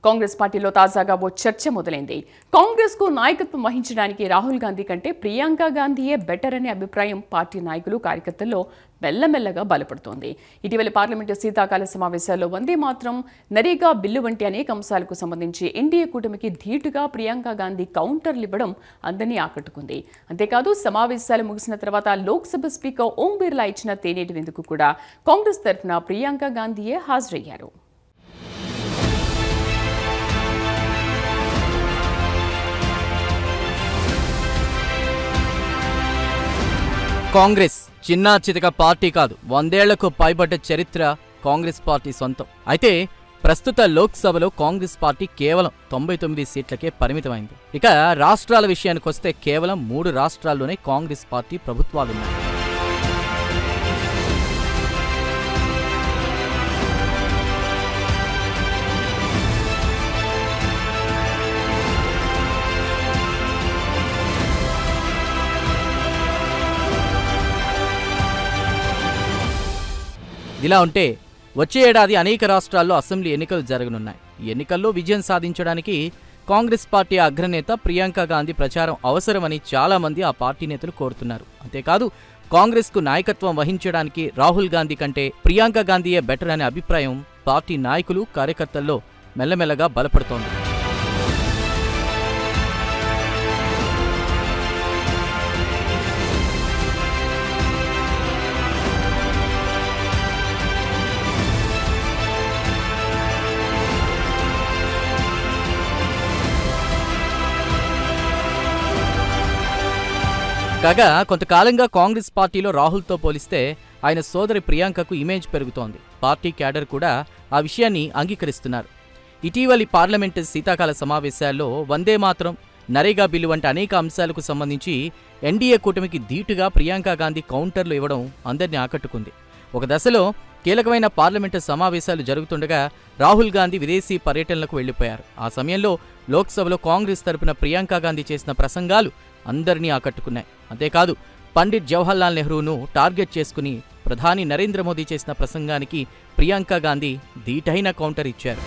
కాంగ్రెస్ పార్టీలో తాజాగా ఓ చర్చ మొదలైంది. కాంగ్రెస్ కు నాయకత్వం వహించడానికి రాహుల్ గాంధీ కంటే ప్రియాంక గాంధీయే బెటర్ అనే అభిప్రాయం పార్టీ నాయకులు కార్యకర్తల్లో మెల్లమెల్లగా బలపడుతోంది. ఇటీవల పార్లమెంటు శీతాకాల సమావేశాల్లో వందే మాత్రం, నరేగా బిల్లు వంటి అనేక అంశాలకు సంబంధించి ఎన్డీఏ కూటమికి ధీటుగా ప్రియాంక గాంధీ కౌంటర్లు ఇవ్వడం అందరినీ ఆకట్టుకుంది. అంతేకాదు సమావేశాలు ముగిసిన తర్వాత లోక్సభ స్పీకర్ ఓం బిర్లా ఇచ్చిన తేనేటి విందుకు కూడా కాంగ్రెస్ తరఫున ప్రియాంక గాంధీయే హాజరయ్యారు. కాంగ్రెస్ చిన్నా చితక పార్టీ కాదు, 100 ఏళ్లకు పైబడ్డ చరిత్ర కాంగ్రెస్ పార్టీ సొంతం. అయితే ప్రస్తుత లోక్సభలో కాంగ్రెస్ పార్టీ కేవలం 99 సీట్లకే పరిమితమైంది. ఇక రాష్ట్రాల విషయానికొస్తే కేవలం 3 రాష్ట్రాల్లోనే కాంగ్రెస్ పార్టీ ప్రభుత్వాలున్నాయి. ఇలా ఉంటే వచ్చే ఏడాది అనేక రాష్ట్రాల్లో అసెంబ్లీ ఎన్నికలు జరగనున్నాయి. ఈ ఎన్నికల్లో విజయం సాధించడానికి కాంగ్రెస్ పార్టీ అగ్రనేత ప్రియాంక గాంధీ ప్రచారం అవసరమని చాలా మంది ఆ పార్టీ నేతలు కోరుతున్నారు. అంతేకాదు కాంగ్రెస్కు నాయకత్వం వహించడానికి రాహుల్ గాంధీ కంటే ప్రియాంక గాంధీయే బెటర్ అనే అభిప్రాయం పార్టీ నాయకులు కార్యకర్తల్లో మెల్లమెల్లగా బలపడుతోంది. కాగా కొంతకాలంగా కాంగ్రెస్ పార్టీలో రాహుల్తో పోలిస్తే ఆయన సోదరి ప్రియాంకకు ఇమేజ్ పెరుగుతోంది. పార్టీ క్యాడర్ కూడా ఆ విషయాన్ని అంగీకరిస్తున్నారు. ఇటీవలి పార్లమెంటు శీతాకాల సమావేశాల్లో వందే మాత్రం, నరేగా బిల్లు వంటి అనేక అంశాలకు సంబంధించి ఎన్డీఏ కూటమికి ధీటుగా ప్రియాంక గాంధీ కౌంటర్లు ఇవ్వడం అందరినీ ఆకట్టుకుంది. ఒక దశలో కీలకమైన పార్లమెంటు సమావేశాలు జరుగుతుండగా రాహుల్ గాంధీ విదేశీ పర్యటనలకు వెళ్లిపోయారు. ఆ సమయంలో లోక్సభలో కాంగ్రెస్ తరపున ప్రియాంక గాంధీ చేసిన ప్రసంగాలు అందరినీ ఆకట్టుకున్నాయి. అంతేకాదు పండిట్ జవహర్లాల్ నెహ్రూను టార్గెట్ చేసుకుని ప్రధాని నరేంద్ర మోదీ చేసిన ప్రసంగానికి ప్రియాంక గాంధీ ధీటైన కౌంటర్ ఇచ్చారు.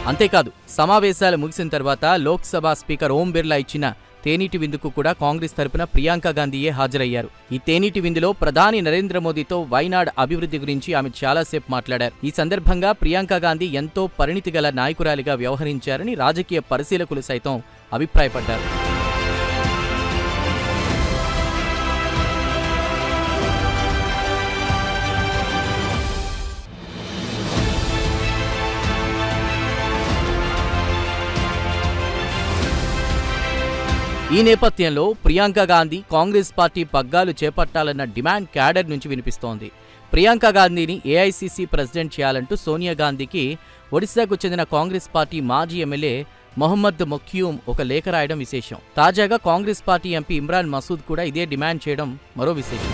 అంతేకాదు సమావేశాలు ముగిసిన తర్వాత లోక్సభ స్పీకర్ ఓం బిర్లా ఇచ్చిన తేనీటి విందుకు కూడా కాంగ్రెస్ తరపున ప్రియాంక గాంధీయే హాజరయ్యారు. ఈ తేనీటి విందులో ప్రధాని నరేంద్ర మోదీతో వైనాడ్ అభివృద్ధి గురించి ఆమె చాలాసేపు మాట్లాడారు. ఈ సందర్భంగా ప్రియాంక గాంధీ ఎంతో పరిణితి గల నాయకురాలిగా వ్యవహరించారని రాజకీయ పరిశీలకులు సైతం అభిప్రాయపడ్డారు. ఈ నేపథ్యంలో ప్రియాంక గాంధీ కాంగ్రెస్ పార్టీ పగ్గాలు చేపట్టాలన్న డిమాండ్ క్యాడర్ నుంచి వినిపిస్తోంది. ప్రియాంక గాంధీని ఏఐసీసీ ప్రెసిడెంట్ చేయాలంటూ సోనియా గాంధీకి ఒడిశాకు చెందిన కాంగ్రెస్ పార్టీ మాజీ ఎమ్మెల్యే మొహమ్మద్ మొఖ్యూమ్ ఒక లేఖ రాయడం విశేషం. తాజాగా కాంగ్రెస్ పార్టీ ఎంపీ ఇమ్రాన్ మసూద్ కూడా ఇదే డిమాండ్ చేయడం మరో విశేషం.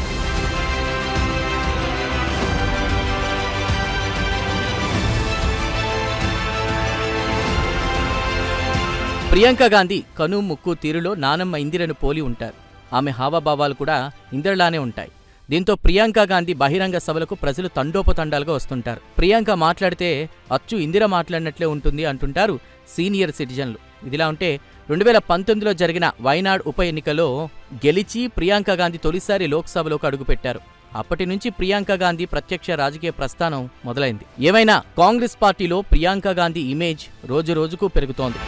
ప్రియాంక గాంధీ కను ముక్కు తీరులో నానమ్మ ఇందిరను పోలి ఉంటారు. ఆమె హావభావాలు కూడా ఇందిరలానే ఉంటాయి. దీంతో ప్రియాంక గాంధీ బహిరంగ సభలకు ప్రజలు తండోపతండాలుగా వస్తుంటారు. ప్రియాంక మాట్లాడితే అచ్చు ఇందిర మాట్లాడినట్లే ఉంటుంది అంటుంటారు సీనియర్ సిటిజన్లు. ఇదిలా ఉంటే 2019లో జరిగిన వైనాడ్ ఉప ఎన్నికలో గెలిచి ప్రియాంక గాంధీ తొలిసారి లోక్సభలోకి అడుగుపెట్టారు. అప్పటి నుంచి ప్రియాంక గాంధీ ప్రత్యక్ష రాజకీయ ప్రస్థానం మొదలైంది. ఏమైనా కాంగ్రెస్ పార్టీలో ప్రియాంక గాంధీ ఇమేజ్ రోజురోజుకు పెరుగుతోంది.